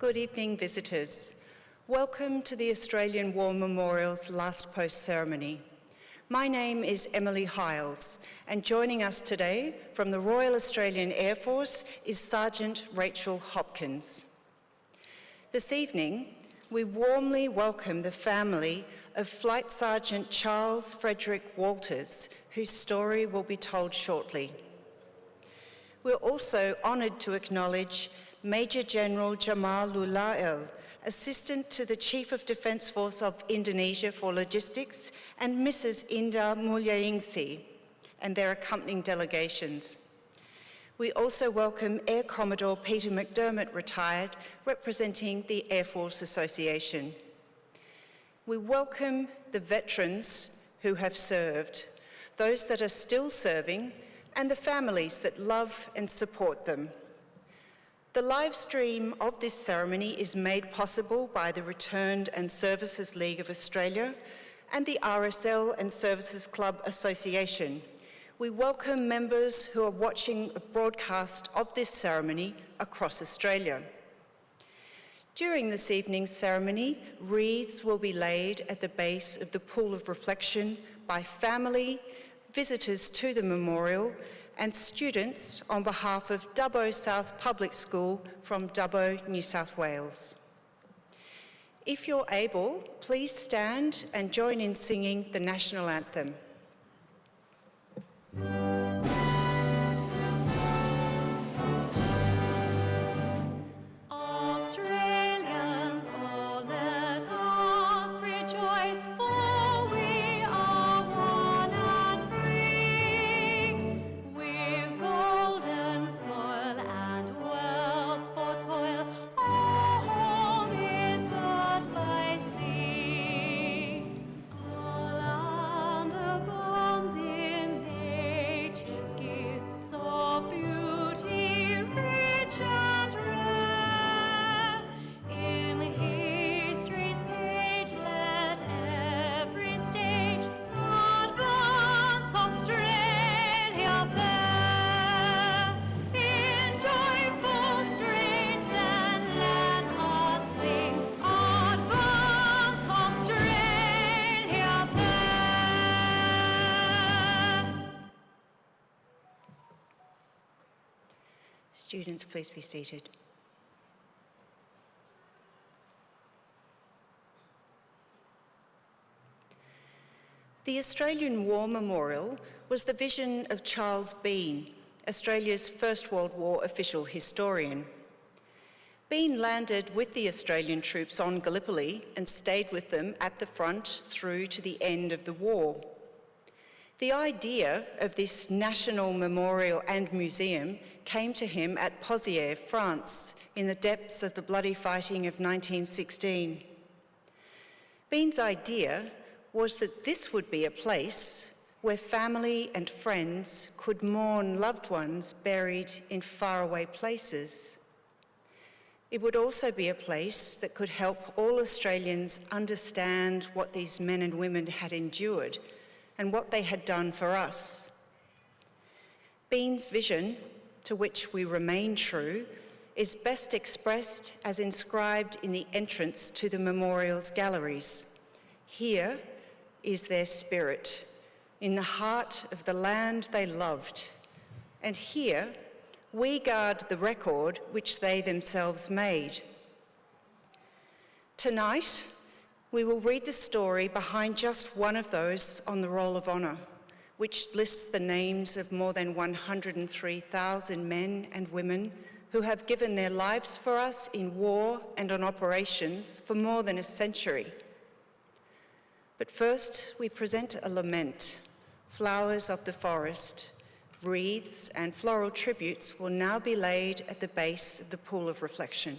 Good evening, visitors. Welcome to the Australian War Memorial's Last Post ceremony. My name is Emily Hiles, and joining us today from the Royal Australian Air Force is Sergeant Rachel Hopkins. This evening, we warmly welcome the family of Flight Sergeant Charles Frederick Walters, whose story will be told shortly. We're also honoured to acknowledge Major General Jamal Lulael, Assistant to the Chief of Defence Force of Indonesia for Logistics, and Mrs. Indah Mulyaningsih, and their accompanying delegations. We also welcome Air Commodore Peter McDermott, retired, representing the Air Force Association. We welcome the veterans who have served, those that are still serving, and the families that love and support them. The live stream of this ceremony is made possible by the Returned and Services League of Australia and the RSL and Services Club Association. We welcome members who are watching a broadcast of this ceremony across Australia. During this evening's ceremony, wreaths will be laid at the base of the Pool of Reflection by family, visitors to the memorial, and students on behalf of Dubbo South Public School from Dubbo, New South Wales. If you're able, please stand and join in singing the National Anthem. Students, please be seated. The Australian War Memorial was the vision of Charles Bean, Australia's First World War official historian. Bean landed with the Australian troops on Gallipoli and stayed with them at the front through to the end of the war. The idea of this national memorial and museum came to him at Pozières, France, in the depths of the bloody fighting of 1916. Bean's idea was that this would be a place where family and friends could mourn loved ones buried in faraway places. It would also be a place that could help all Australians understand what these men and women had endured and what they had done for us. Bean's vision, to which we remain true, is best expressed as inscribed in the entrance to the memorial's galleries. Here is their spirit, in the heart of the land they loved. And here we guard the record which they themselves made. Tonight, we will read the story behind just one of those on the Roll of Honour, which lists the names of more than 103,000 men and women who have given their lives for us in war and on operations for more than a century. But first, we present a lament, Flowers of the Forest. Wreaths and floral tributes will now be laid at the base of the Pool of Reflection.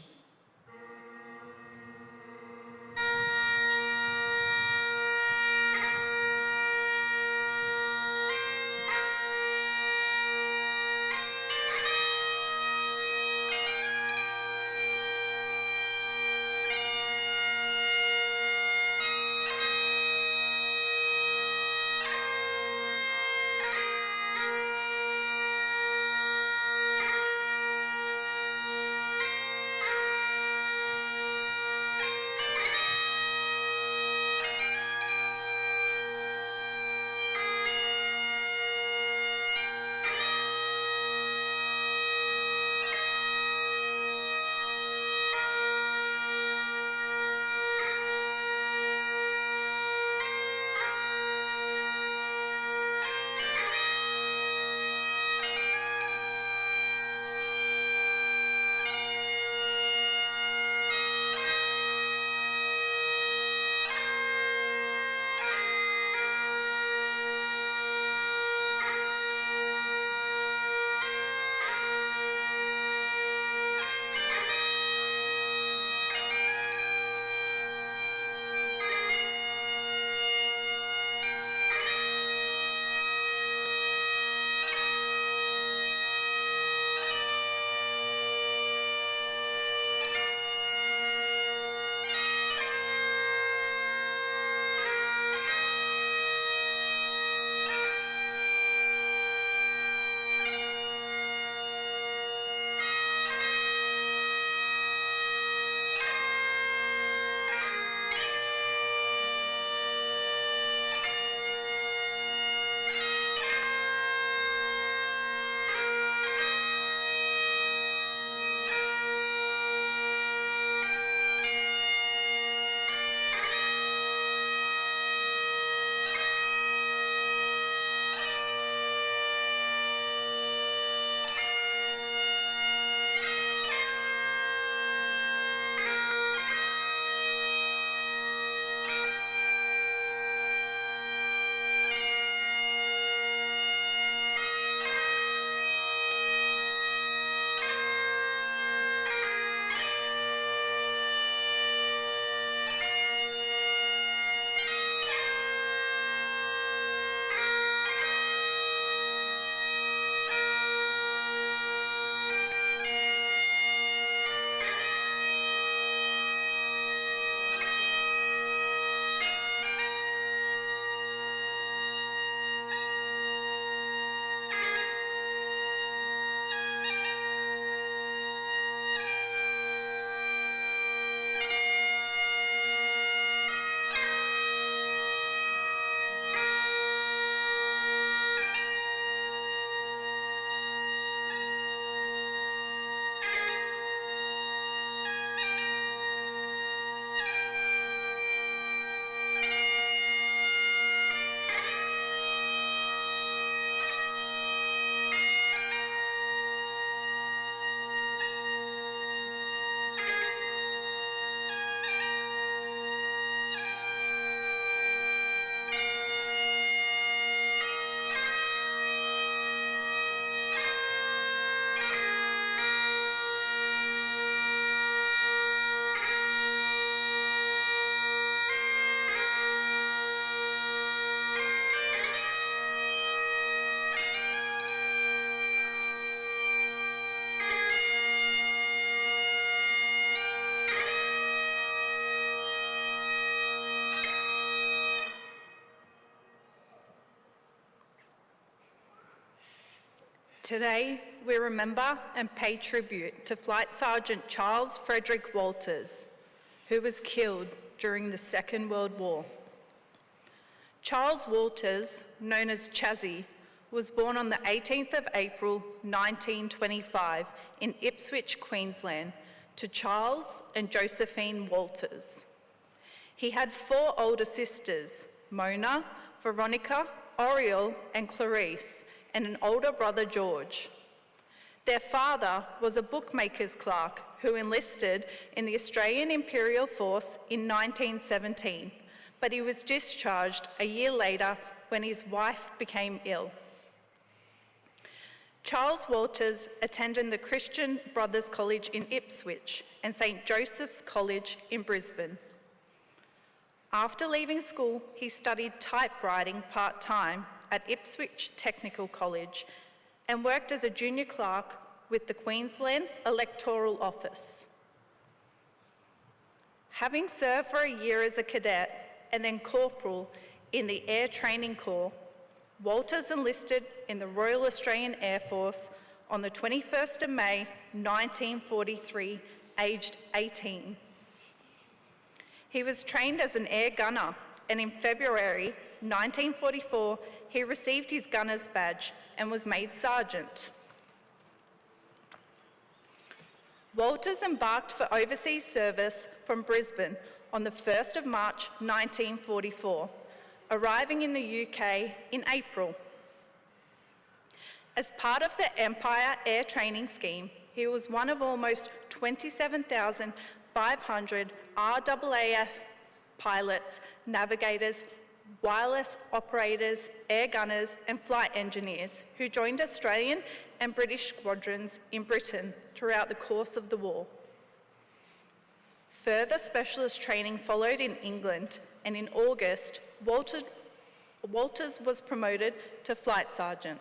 Today, we remember and pay tribute to Flight Sergeant Charles Frederick Walters, who was killed during the Second World War. Charles Walters, known as Chazzy, was born on the 18th of April 1925 in Ipswich, Queensland, to Charles and Josephine Walters. He had 4 older sisters, Mona, Veronica, Oriel, and Clarice, and an older brother, George. Their father was a bookmaker's clerk who enlisted in the Australian Imperial Force in 1917, but he was discharged a year later when his wife became ill. Charles Walters attended the Christian Brothers College in Ipswich and St. Joseph's College in Brisbane. After leaving school, he studied typewriting part-time at Ipswich Technical College and worked as a junior clerk with the Queensland Electoral Office. Having served for a year as a cadet and then corporal in the Air Training Corps, Walters enlisted in the Royal Australian Air Force on the 21st of May 1943, aged 18. He was trained as an air gunner, and in February 1944, he received his gunner's badge and was made sergeant. Walters embarked for overseas service from Brisbane on the 1st of March 1944, arriving in the UK in April. As part of the Empire Air Training Scheme, he was one of almost 27,500 RAAF pilots, navigators, wireless operators, air gunners, and flight engineers who joined Australian and British squadrons in Britain throughout the course of the war. Further specialist training followed in England, and in August, Walters was promoted to flight sergeant.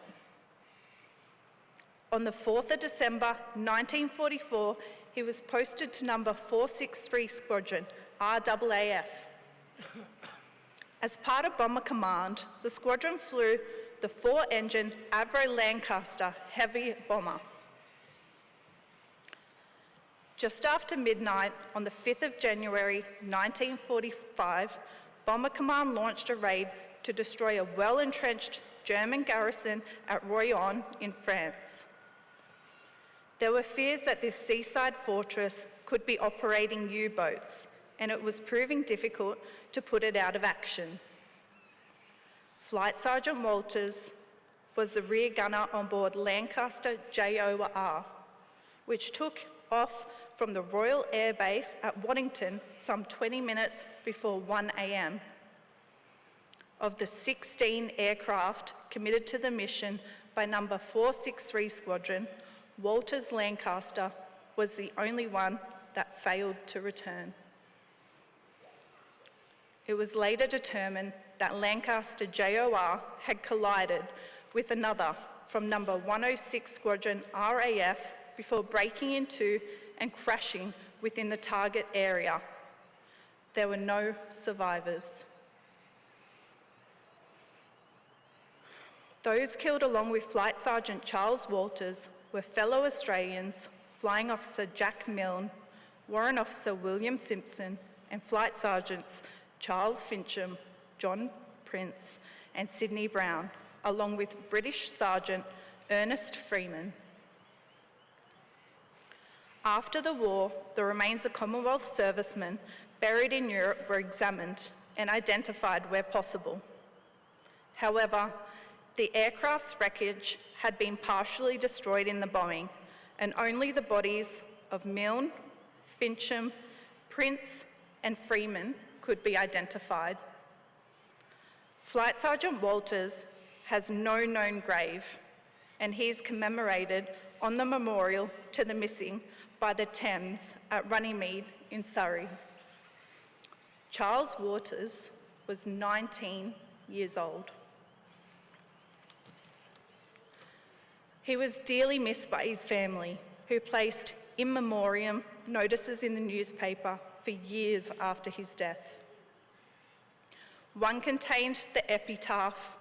On the 4th of December 1944, he was posted to number 463 Squadron, RAAF. As part of Bomber Command, the squadron flew the 4-engine Avro Lancaster heavy bomber. Just after midnight on the 5th of January 1945, Bomber Command launched a raid to destroy a well-entrenched German garrison at Royan in France. There were fears that this seaside fortress could be operating U-boats, and it was proving difficult to put it out of action. Flight Sergeant Walters was the rear gunner on board Lancaster JOR, which took off from the Royal Air Base at Waddington some 20 minutes before 1 a.m. Of the 16 aircraft committed to the mission by number 463 Squadron, Walters Lancaster was the only one that failed to return. It was later determined that Lancaster JOR had collided with another from number 106 Squadron RAF before breaking into and crashing within the target area. There were no survivors. Those killed along with Flight Sergeant Charles Walters were fellow Australians, Flying Officer Jack Milne, Warrant Officer William Simpson, and Flight Sergeants Charles Fincham, John Prince, and Sydney Brown, along with British Sergeant Ernest Freeman. After the war, the remains of Commonwealth servicemen buried in Europe were examined and identified where possible. However, the aircraft's wreckage had been partially destroyed in the bombing, and only the bodies of Milne, Fincham, Prince, and Freeman could be identified. Flight Sergeant Walters has no known grave, and he is commemorated on the memorial to the missing by the Thames at Runnymede in Surrey. Charles Walters was 19 years old. He was dearly missed by his family, who placed in memoriam notices in the newspaper for years after his death. One contained the epitaph,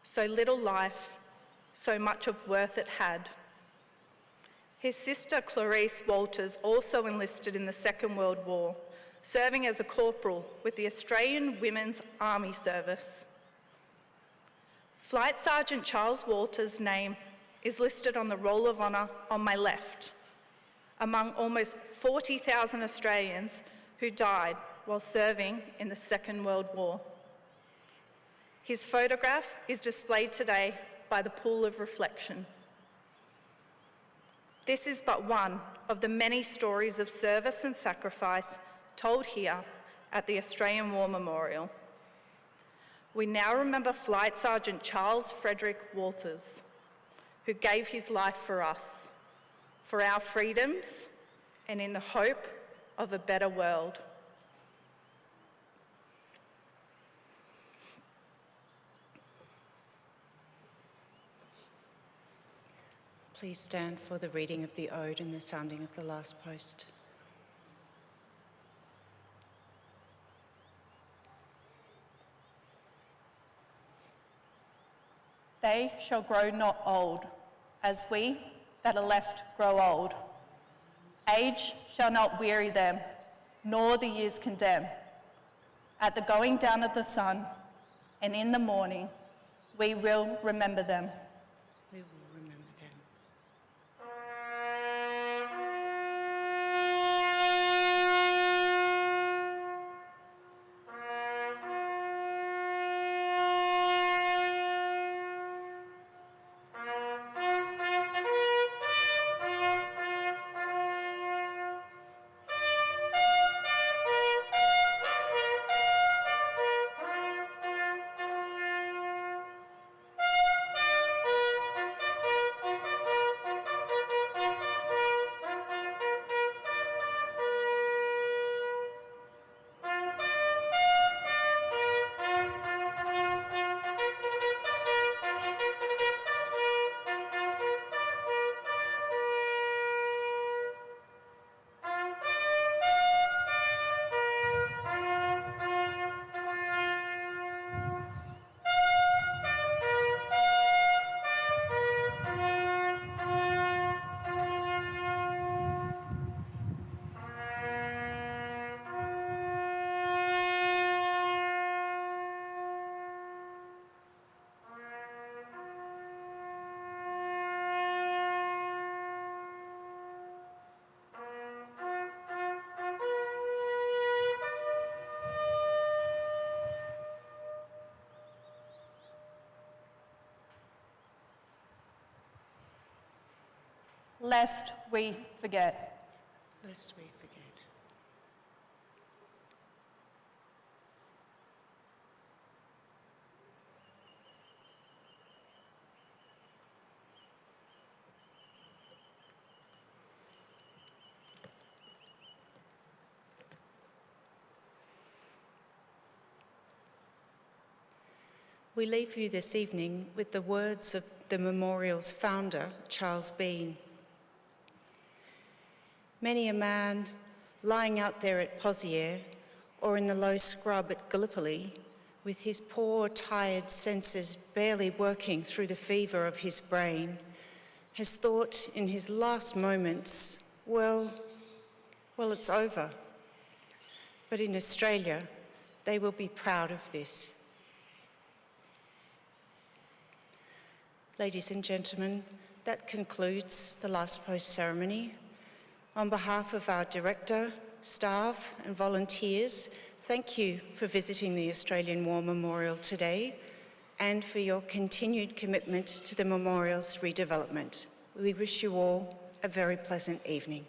"So little life, so much of worth it had. His sister Clarice Walters also enlisted in the Second World War, serving as a corporal with the Australian Women's Army Service. Flight Sergeant Charles Walters' name is listed on the Roll of Honour on my left, among almost 40,000 Australians who died while serving in the Second World War. His photograph is displayed today by the Pool of Reflection. This is but one of the many stories of service and sacrifice told here at the Australian War Memorial. We now remember Flight Sergeant Charles Frederick Walters, who gave his life for us, for our freedoms, and in the hope of a better world. Please stand for the reading of the ode and the sounding of the last post. They shall grow not old, as we that are left grow old. Age shall not weary them, nor the years condemn. At the going down of the sun, and in the morning, we will remember them. We will remember them. Lest we forget. Lest we forget. We leave you this evening with the words of the memorial's founder, Charles Bean. Many a man lying out there at Pozières or in the low scrub at Gallipoli, with his poor, tired senses barely working through the fever of his brain, has thought in his last moments, well, it's over. But in Australia, they will be proud of this. Ladies and gentlemen, that concludes the last post ceremony. On behalf of our director, staff and volunteers, thank you for visiting the Australian War Memorial today and for your continued commitment to the memorial's redevelopment. We wish you all a very pleasant evening.